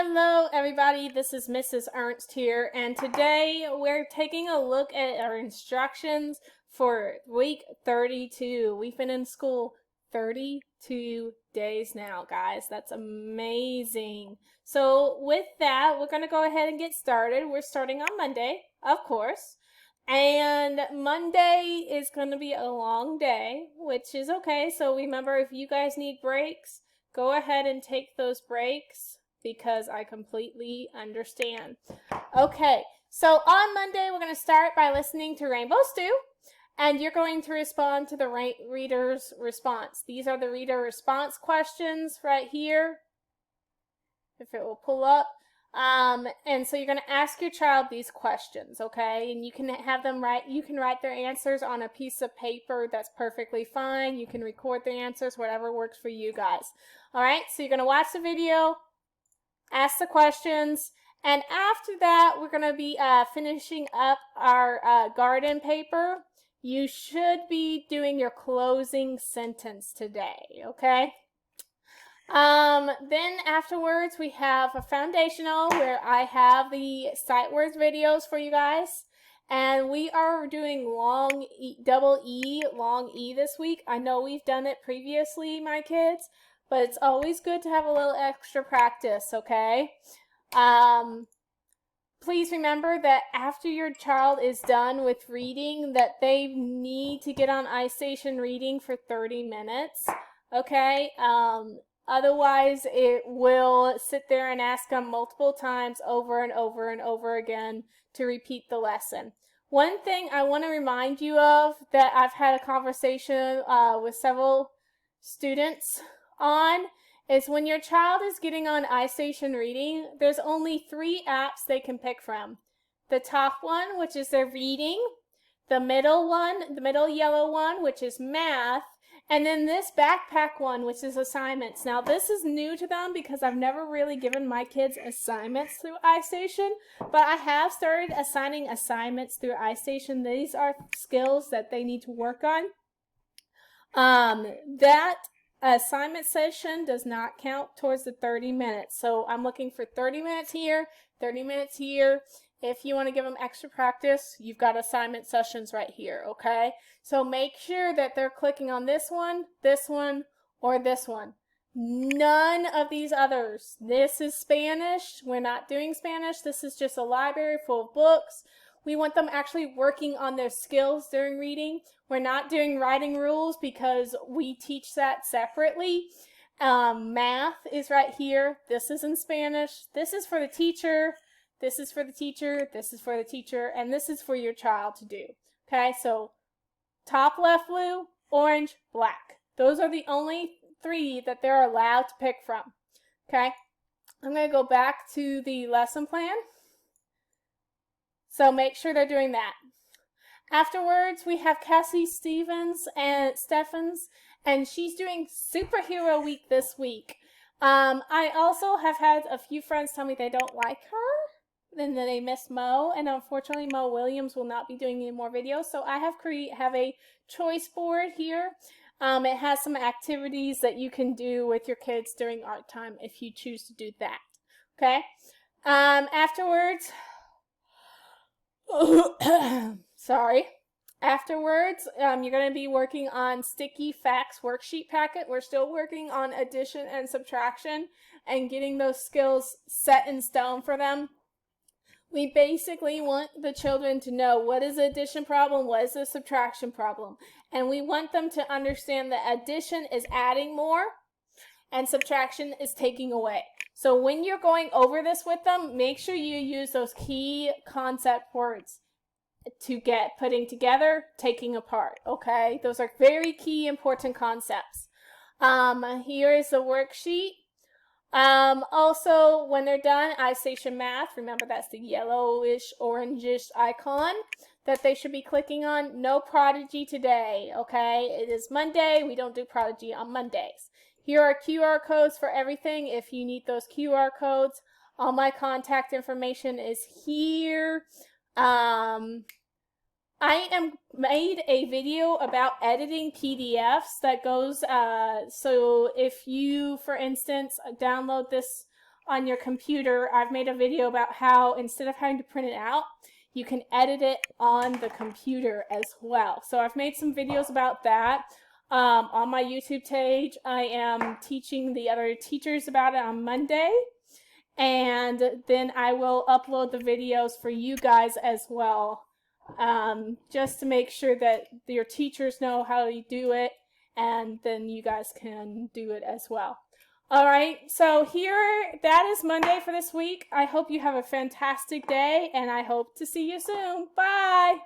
Hello everybody, this is Mrs. Ernst here, and today we're taking a look at our instructions for week 32. We've been in school 32 days now, guys. That's amazing. So with that, we're going to go ahead and get started. We're starting on Monday, of course. And Monday is going to be a long day, which is okay. So remember, if you guys need breaks, go ahead and take those breaks, because I completely understand. Okay, so on Monday, we're going to start by listening to Rainbow Stew, and you're going to respond to the reader's response. These are the reader response questions right here, if it will pull up. And so you're going to ask your child these questions, okay? And you can have them you can write their answers on a piece of paper. That's perfectly fine. You can record the answers, whatever works for you guys. All right, so you're going to watch the video, ask the questions, and after that we're going to be finishing up our garden paper. You should be doing your closing sentence today, okay? Then afterwards we have a foundational where I have the sight words videos for you guys, and we are doing long E this week. I know we've done it previously, my kids, but it's always good to have a little extra practice, okay? Please remember that after your child is done with reading, that they need to get on iStation reading for 30 minutes, okay? Otherwise, it will sit there and ask them multiple times over and over and over again to repeat the lesson. One thing I want to remind you of that I've had a conversation with several students on is when your child is getting on iStation reading, there's only 3 apps they can pick from. The top one, which is their reading, the middle one, the middle yellow one, which is math, and then this backpack one, which is assignments. Now this is new to them because I've never really given my kids assignments through iStation, but I have started assigning assignments through iStation. These are skills that they need to work on. That assignment session does not count towards the 30 minutes. So I'm looking for 30 minutes here, 30 minutes here. If you want to give them extra practice, you've got assignment sessions right here, okay? So make sure that they're clicking on this one, or this one. None of these others. This is Spanish. We're not doing Spanish. This is just a library full of books. We want them actually working on their skills during reading. We're not doing writing rules because we teach that separately. Math is right here. This is in Spanish. This is for the teacher. This is for the teacher. This is for the teacher. And this is for your child to do. Okay, so top left blue, orange, black. Those are the only 3 that they're allowed to pick from. Okay, I'm going to go back to the lesson plan. So make sure they're doing that. Afterwards, we have Cassie Stephens, and she's doing Superhero Week this week. I also have had a few friends tell me they don't like her, and then they miss Mo, and unfortunately Mo Williams will not be doing any more videos. So I have a choice board here. It has some activities that you can do with your kids during art time if you choose to do that. Okay. Afterwards. Sorry. Afterwards, you're going to be working on Sticky Facts Worksheet Packet. We're still working on addition and subtraction and getting those skills set in stone for them. We basically want the children to know what is the addition problem, what is the subtraction problem. And we want them to understand that addition is adding more and subtraction is taking away. So when you're going over this with them, make sure you use those key concept words to get putting together, taking apart, okay? Those are very key important concepts. Here is the worksheet. Also, when they're done, iStation Math, remember that's the yellowish, orangish icon that they should be clicking on. No Prodigy today, okay? It is Monday. We don't do Prodigy on Mondays. Here are QR codes for everything if you need those QR codes. All my contact information is here. I made a video about editing PDFs that goes, so if you, for instance, download this on your computer, I've made a video about how instead of having to print it out, you can edit it on the computer as well. So I've made some videos about that. On my YouTube page, I am teaching the other teachers about it on Monday. And then I will upload the videos for you guys as well, just to make sure that your teachers know how to do it, and then you guys can do it as well. All right, so that is Monday for this week. I hope you have a fantastic day, and I hope to see you soon. Bye!